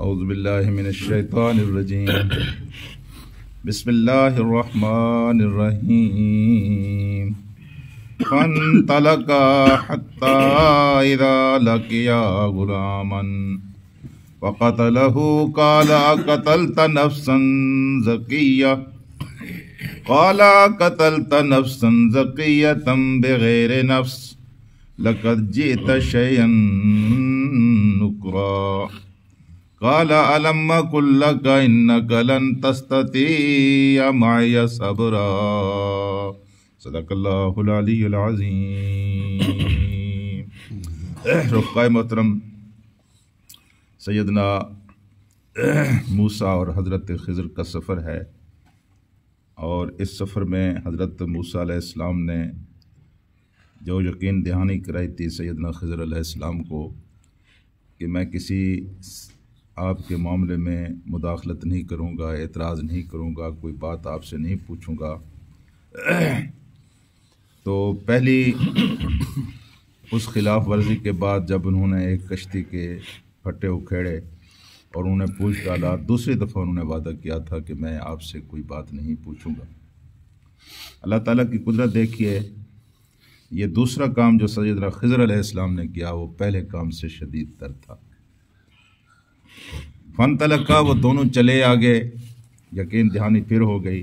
اعوذ باللہ من الشیطان الرجیم بسم اللہ الرحمن الرحیم فانطلقا حتی اذا لقیا غلاما وقتلہ قال قتلت نفسا زکیہ قال قتلت نفسا زکیۃ بغیر نفس لقد جئت شیئا نکرا قال ألم أقل لك إنك لن تستطيع معي صبرا صدق اللہ العلی العظیم۔ رفقائے محترم، سیدنا موسیٰ اور حضرت خضر کا سفر ہے، اور اس سفر میں حضرت موسیٰ علیہ السلام نے جو یقین دہانی کرائی تھی سیدنا خضر علیہ السلام کو کہ میں کسی آپ کے معاملے میں مداخلت نہیں کروں گا، اعتراض نہیں کروں گا، کوئی بات آپ سے نہیں پوچھوں گا، تو پہلی اس خلاف ورزی کے بعد جب انہوں نے ایک کشتی کے پھٹے اکھیڑے اور انہوں نے پوچھ ڈالا، دوسری دفعہ انہوں نے وعدہ کیا تھا کہ میں آپ سے کوئی بات نہیں پوچھوں گا۔ اللہ تعالیٰ کی قدرت دیکھیے، یہ دوسرا کام جو سیدنا خضر علیہ السلام نے کیا وہ پہلے کام سے شدید تر تھا۔ فانطلقا، وہ دونوں چلے آگے، یقین دہانی پھر ہو گئی۔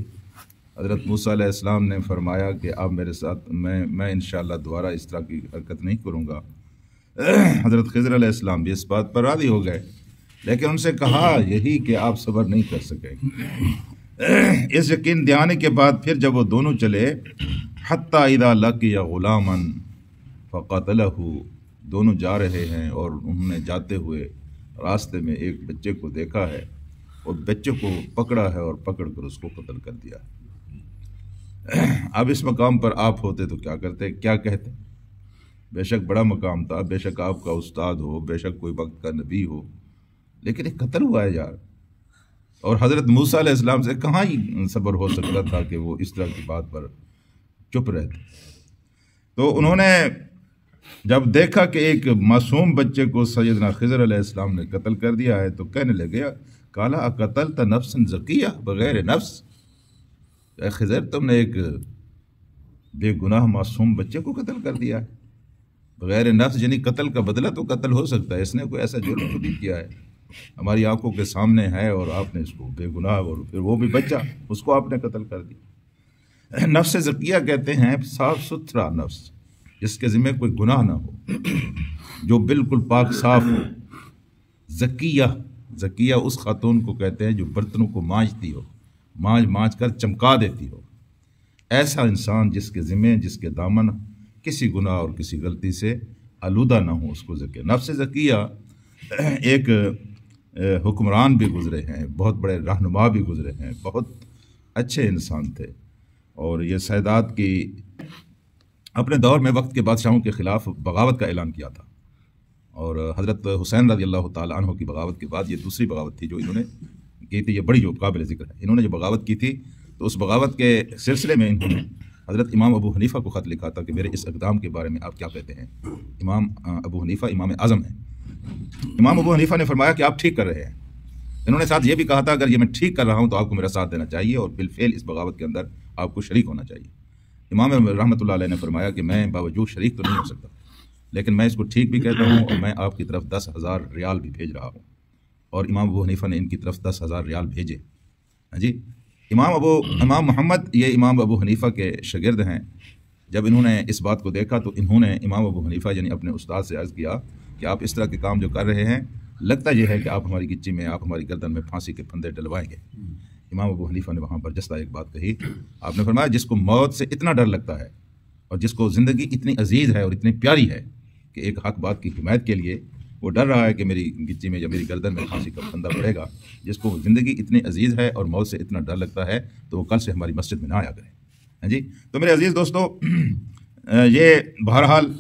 حضرت موسیٰ علیہ السلام نے فرمایا کہ آپ میرے ساتھ میں انشاءاللہ دوبارہ اس طرح کی حرکت نہیں کروں گا۔ حضرت خضر علیہ السلام بھی اس بات پر راضی ہو گئے، لیکن ان سے کہا یہی کہ آپ صبر نہیں کر سکیں۔ اس یقین دہانی کے بعد پھر جب وہ دونوں چلے، حتی اذا لقی غلاما فقتلہ، دونوں جا رہے ہیں اور انہوں نے جاتے ہوئے راستے میں ایک بچے کو دیکھا ہے اور بچے کو پکڑا ہے اور پکڑ کر اس کو قتل کر دیا ہے۔ اب اس مقام پر آپ ہوتے تو کیا کرتے، کیا کہتے؟ بے شک بڑا مقام تھا، بے شک آپ کا استاد ہو، بے شک کوئی وقت کا نبی ہو، لیکن ایک قتل ہوا ہے یار۔ اور حضرت موسیٰ علیہ السلام سے کہاں ہی صبر ہو سکتا تھا کہ وہ اس طرح کی بات پر چپ رہتے۔ تو انہوں نے جب دیکھا کہ ایک معصوم بچے کو سیدنا خضر علیہ السلام نے قتل کر دیا ہے تو کہنے لگے، قال اقتلت نفسا زکیہ بغیر نفس، اے خضر تم نے ایک بے گناہ معصوم بچے کو قتل کر دیا ہے بغیر نفس، یعنی قتل کا بدلہ تو قتل ہو سکتا ہے، اس نے کوئی ایسا جرم تو نہیں کیا ہے، ہماری آنکھوں کے سامنے ہے اور آپ نے اس کو بے گناہ، اور پھر وہ بھی بچہ، اس کو آپ نے قتل کر دیا۔ نفس زکیہ کہتے ہیں صاف ستھرا نفس، جس کے ذمہ کوئی گناہ نہ ہو، جو بالکل پاک صاف ہو۔ زکیہ اس خاتون کو کہتے ہیں جو برتنوں کو مانجتی ہو، مانج کر چمکا دیتی ہو۔ ایسا انسان جس کے ذمہ، جس کے دامن کسی گناہ اور کسی غلطی سے آلودہ نہ ہو، اس کو زکیہ۔ نفس زکیہ ایک حکمران بھی گزرے ہیں، بہت بڑے رہنما بھی گزرے ہیں، بہت اچھے انسان تھے، اور یہ سادات کی اپنے دور میں وقت کے بادشاہوں کے خلاف بغاوت کا اعلان کیا تھا، اور حضرت حسین رضی اللہ تعالیٰ عنہ کی بغاوت کے بعد یہ دوسری بغاوت تھی جو انہوں نے کی تھی، یہ بڑی جو قابل ذکر ہے۔ انہوں نے جو بغاوت کی تھی تو اس بغاوت کے سلسلے میں انہوں نے حضرت امام ابو حنیفہ کو خط لکھا تھا کہ میرے اس اقدام کے بارے میں آپ کیا کہتے ہیں۔ امام ابو حنیفہ امام اعظم ہیں، امام ابو حنیفہ نے فرمایا کہ آپ ٹھیک کر رہے ہیں۔ انہوں نے ساتھ یہ بھی کہا تھا اگر یہ میں ٹھیک کر رہا ہوں تو آپ کو میرا ساتھ دینا چاہیے اور بالفعل اس بغاوت کے اندر آپ کو شریک ہونا چاہیے۔ امام رحمۃ اللہ علیہ نے فرمایا کہ میں باوجود شریک تو نہیں ہو سکتا، لیکن میں اس کو ٹھیک بھی کہتا ہوں، اور میں آپ کی طرف 10,000 ریال بھی بھیج رہا ہوں۔ اور امام ابو حنیفہ نے ان کی طرف 10,000 ریال بھیجے۔ ہاں جی، امام محمد یہ امام ابو حنیفہ کے شاگرد ہیں۔ جب انہوں نے اس بات کو دیکھا تو انہوں نے امام ابو حنیفہ یعنی اپنے استاد سے عرض کیا کہ آپ اس طرح کے کام جو کر رہے ہیں، لگتا یہ ہے کہ آپ ہماری گچی میں، آپ ہماری گردن میں پھانسی کے پھندے ڈلوائیں گے۔ امام ابو حنیفہ نے وہاں پر جستا ایک بات کہی، آپ نے فرمایا جس کو موت سے اتنا ڈر لگتا ہے اور جس کو زندگی اتنی عزیز ہے اور اتنی پیاری ہے کہ ایک حق بات کی حمایت کے لیے وہ ڈر رہا ہے کہ میری گچی میں یا میری گردن میں پھانسی کا پھندا پڑے گا، جس کو زندگی اتنی عزیز ہے اور موت سے اتنا ڈر لگتا ہے تو وہ کل سے ہماری مسجد میں نہ آیا کرے۔ ہاں جی، تو میرے عزیز دوستو، یہ بہرحال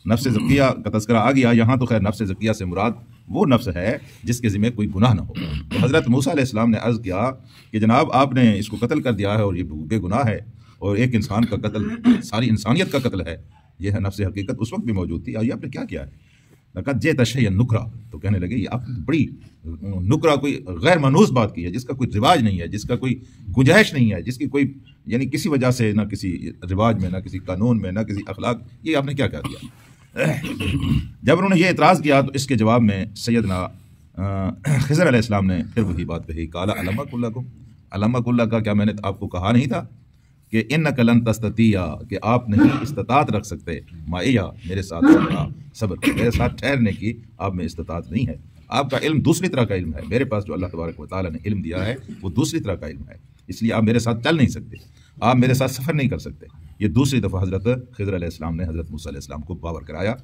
نفس زکیہ کا تذکرہ آ گیا۔ یہاں تو خیر نفس زکیہ سے مراد وہ نفس ہے جس کے ذمہ کوئی گناہ نہ ہو۔ تو حضرت موسیٰ علیہ السلام نے عرض کیا کہ جناب آپ نے اس کو قتل کر دیا ہے اور یہ بے گناہ ہے، اور ایک انسان کا قتل ساری انسانیت کا قتل ہے، یہ ہے نفس حقیقت، اس وقت بھی موجود تھی، آئیے آپ نے کیا کیا ہے؟ لقد جئت شیئا نکرا، تو کہنے لگے یہ آپ بڑی نکرا، کوئی غیر مانوس بات کی ہے، جس کا کوئی رواج نہیں ہے، جس کا کوئی گنجائش نہیں ہے، جس کی کوئی یعنی کسی وجہ سے نہ کسی رواج میں، نہ کسی قانون میں، نہ کسی اخلاق، یہ آپ نے کیا کہہ دیا؟ جب انہوں نے یہ اعتراض کیا تو اس کے جواب میں سیدنا خضر علیہ السلام نے پھر وہی بات کہی، قال الم اقل لکم، الم اقل لک، کیا میں نے آپ کو کہا نہیں تھا کہ انک لن تستطیع، کہ آپ نہیں استطاعت رکھ سکتے، معیا، میرے ساتھ صبر، میرے ساتھ ٹھہرنے کی آپ میں استطاعت نہیں ہے۔ آپ کا علم دوسری طرح کا علم ہے، میرے پاس جو اللہ تبارک و تعالیٰ نے علم دیا ہے وہ دوسری طرح کا علم ہے، اس لیے آپ میرے ساتھ چل نہیں سکتے، آپ میرے ساتھ سفر نہیں کر سکتے۔ یہ دوسری دفعہ حضرت خضر علیہ السلام نے حضرت موسیٰ علیہ السلام کو باور کرایا۔